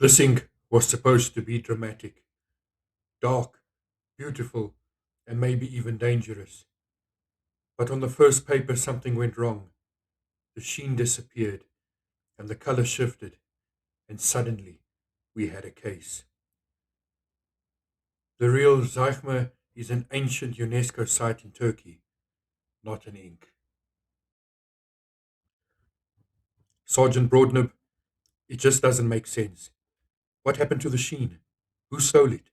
This ink was supposed to be dramatic, dark, beautiful, and maybe even dangerous. But on the first paper, something went wrong. The sheen disappeared, and the color shifted, and suddenly we had a case. The real Zeugma is an ancient UNESCO site in Turkey, not an ink. Sergeant Broadnib, it just doesn't make sense. What happened to the sheen? Who stole it?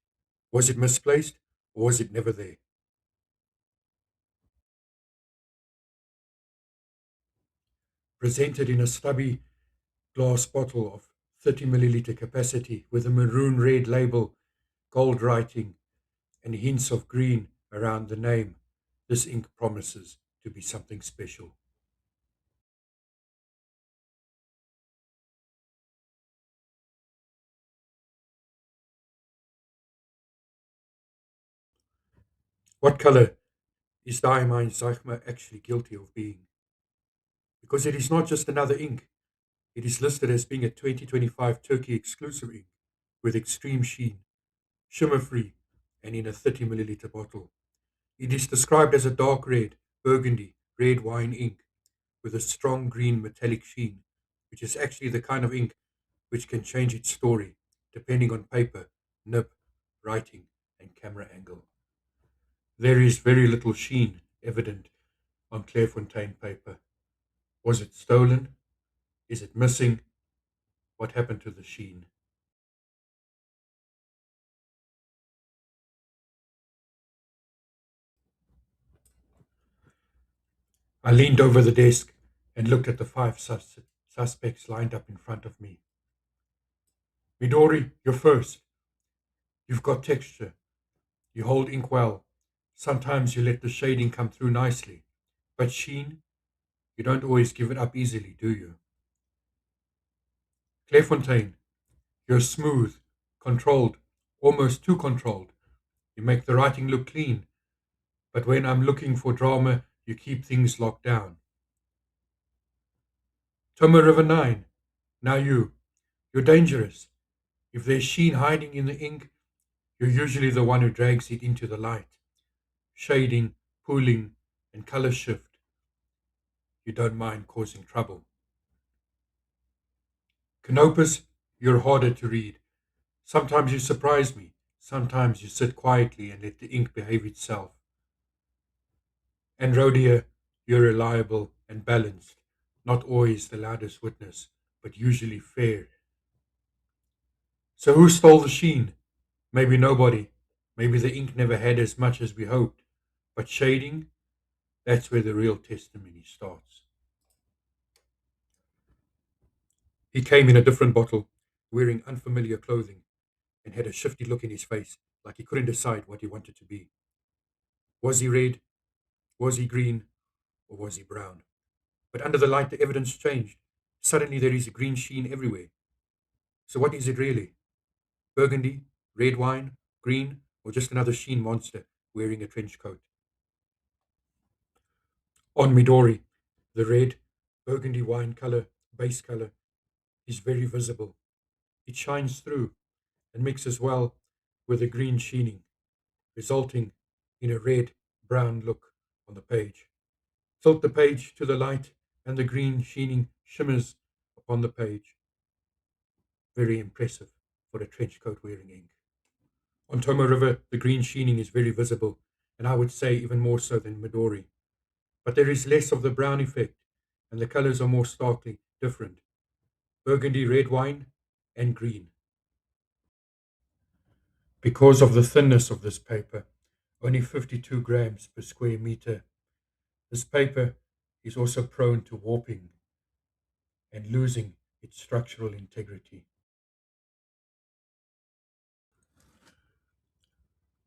Was it misplaced, or was it never there? Presented in a stubby glass bottle of 30 milliliter capacity with a maroon red label, gold writing, and hints of green around the name, this ink promises to be something special. What color is Diamine Zeugma actually guilty of being? Because it is not just another ink, it is listed as being a 2025 Turkey exclusive ink with extreme sheen, shimmer free, and in a 30 milliliter bottle. It is described as a dark red, burgundy, red wine ink with a strong green metallic sheen, which is actually the kind of ink which can change its story depending on paper, nib, writing, and camera angle. There is very little sheen evident on Clairefontaine paper. Was it stolen? Is it missing? What happened to the sheen? I leaned over the desk and looked at the five suspects lined up in front of me. Midori, you're first. You've got texture. You hold ink well. Sometimes you let the shading come through nicely. But sheen, you don't always give it up easily, do you? Clairefontaine, you're smooth, controlled, almost too controlled. You make the writing look clean, but when I'm looking for drama, you keep things locked down. Tomoe River 9, now you. You're dangerous. If there's sheen hiding in the ink, you're usually the one who drags it into the light. Shading, pooling, and color shift. You don't mind causing trouble. Canopus, you're harder to read. Sometimes you surprise me. Sometimes you sit quietly and let the ink behave itself. And Rhodia, you're reliable and balanced. Not always the loudest witness, but usually fair. So who stole the sheen? Maybe nobody. Maybe the ink never had as much as we hoped. But shading, that's where the real testimony starts. He came in a different bottle, wearing unfamiliar clothing, and had a shifty look in his face, like he couldn't decide what he wanted to be. Was he red? Was he green? Or was he brown? But under the light, the evidence changed. Suddenly, there is a green sheen everywhere. So, what is it really? Burgundy? Red wine? Green? Or just another sheen monster wearing a trench coat? On Midori, the red, burgundy wine color, base color, is very visible. It shines through and mixes well with the green sheening, resulting in a red brown look on the page. Tilt the page to the light, and the green sheening shimmers upon the page. Very impressive for a trench coat wearing ink. On Tomoe River, the green sheening is very visible, and I would say even more so than Midori. But there is less of the brown effect, and the colors are more starkly different. Burgundy red wine and green. Because of the thinness of this paper, only 52 grams per square meter, this paper is also prone to warping and losing its structural integrity.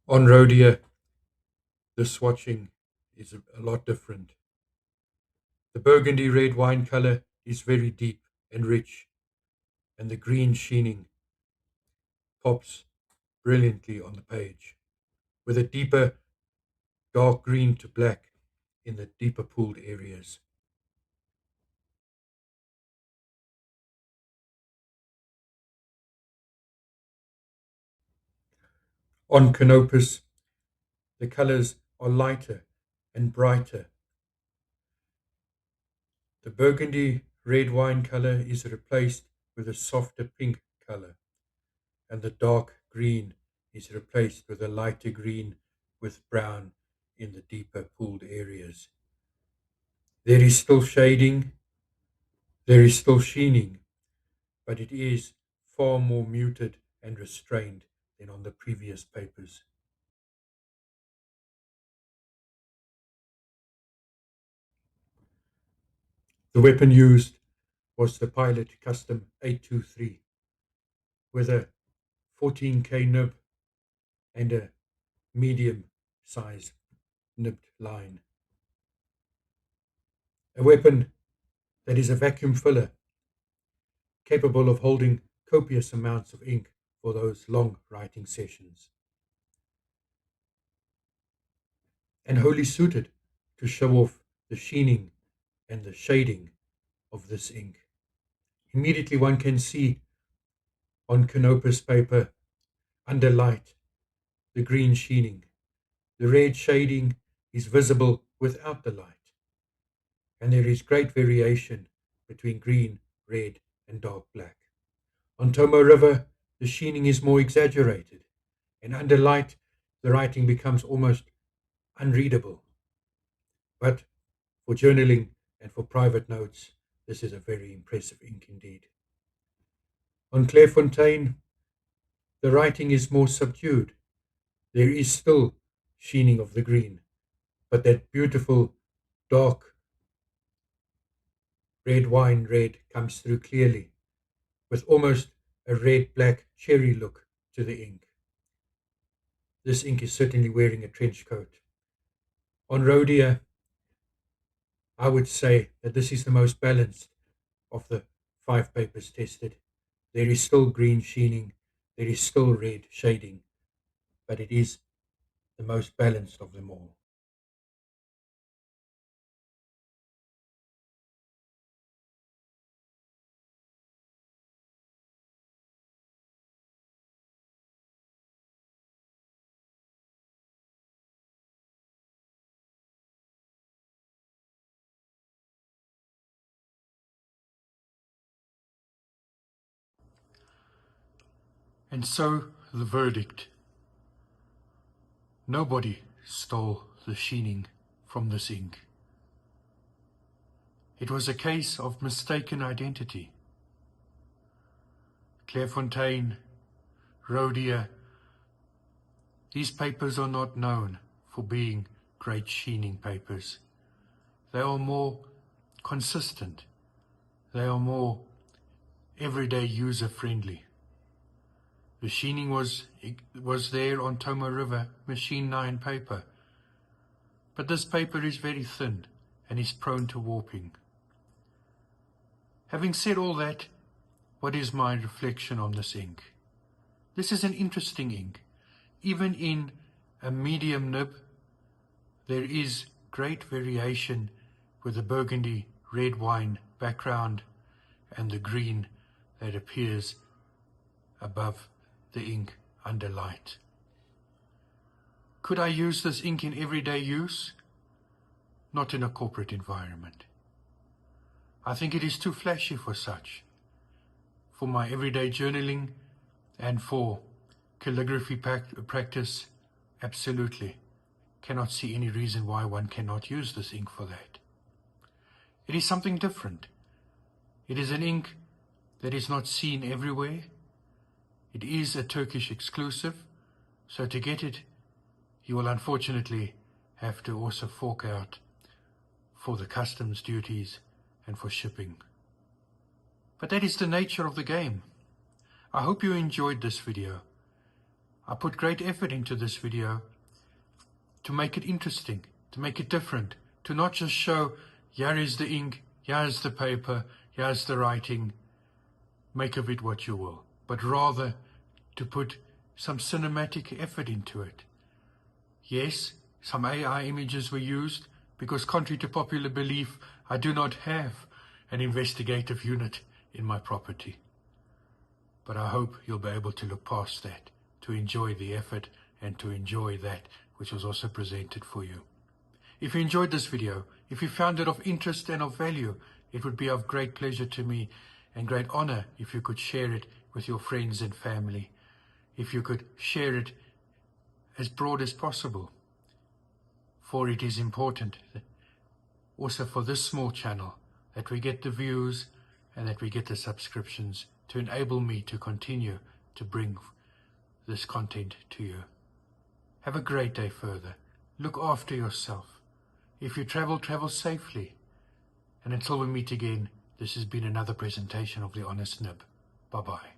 On Rhodia, the swatching is a lot different. The burgundy red wine color is very deep and rich, and the green sheening pops brilliantly on the page, with a deeper dark green to black in the deeper pooled areas. On Canopus, the colors are lighter and brighter. The burgundy red wine color is replaced with a softer pink color, and the dark green is replaced with a lighter green with brown in the deeper pooled areas. There is still shading, there is still sheening, but it is far more muted and restrained than on the previous papers. The weapon used was the Pilot Custom 823 with a 14K nib and a medium size nibbed line. A weapon that is a vacuum filler capable of holding copious amounts of ink for those long writing sessions, and wholly suited to show off the sheening and the shading of this ink. Immediately one can see on Canopus paper, under light, the green sheening. The red shading is visible without the light, and there is great variation between green, red, and dark black. On Tomoe River, the sheening is more exaggerated, and under light, the writing becomes almost unreadable. But for journaling and for private notes, this is a very impressive ink indeed. On Clairefontaine, the writing is more subdued. There is still sheening of the green, but that beautiful dark red wine red comes through clearly, with almost a red-black cherry look to the ink. This ink is certainly wearing a trench coat. On Rhodia, I would say that this is the most balanced of the 5 papers tested. There is still green sheening, there is still red shading, but it is the most balanced of them all. And so the verdict. Nobody stole the sheening from this ink. It was a case of mistaken identity. Clairefontaine, Rhodia, these papers are not known for being great sheening papers. They are more consistent. They are more everyday user-friendly. The sheening was there on Tomoe River Machine 9 paper, but this paper is very thin and is prone to warping. Having said all that, what is my reflection on this ink? This is an interesting ink. Even in a medium nib, there is great variation with the burgundy red wine background and the green that appears above the ink under light. Could I use this ink in everyday use? Not in a corporate environment. I think it is too flashy for such. For my everyday journaling and for calligraphy practice, absolutely. Cannot see any reason why one cannot use this ink for that. It is something different. It is an ink that is not seen everywhere. It is a Turkish exclusive, so to get it, you will unfortunately have to also fork out for the customs duties and for shipping. But that is the nature of the game. I hope you enjoyed this video. I put great effort into this video to make it interesting, to make it different, to not just show, here is the ink, here's the paper, here's the writing, make of it what you will, but rather to put some cinematic effort into it. Yes, some AI images were used because, contrary to popular belief, I do not have an investigative unit in my property. But I hope you'll be able to look past that, to enjoy the effort and to enjoy that which was also presented for you. If you enjoyed this video, if you found it of interest and of value, it would be of great pleasure to me and great honor if you could share it with your friends and family. If you could share it as broad as possible, for it is important also for this small channel that we get the views and that we get the subscriptions to enable me to continue to bring this content to you. Have a great day further. Look after yourself. If you travel, travel safely. And until we meet again, this has been another presentation of The Honest Nib. Bye-bye.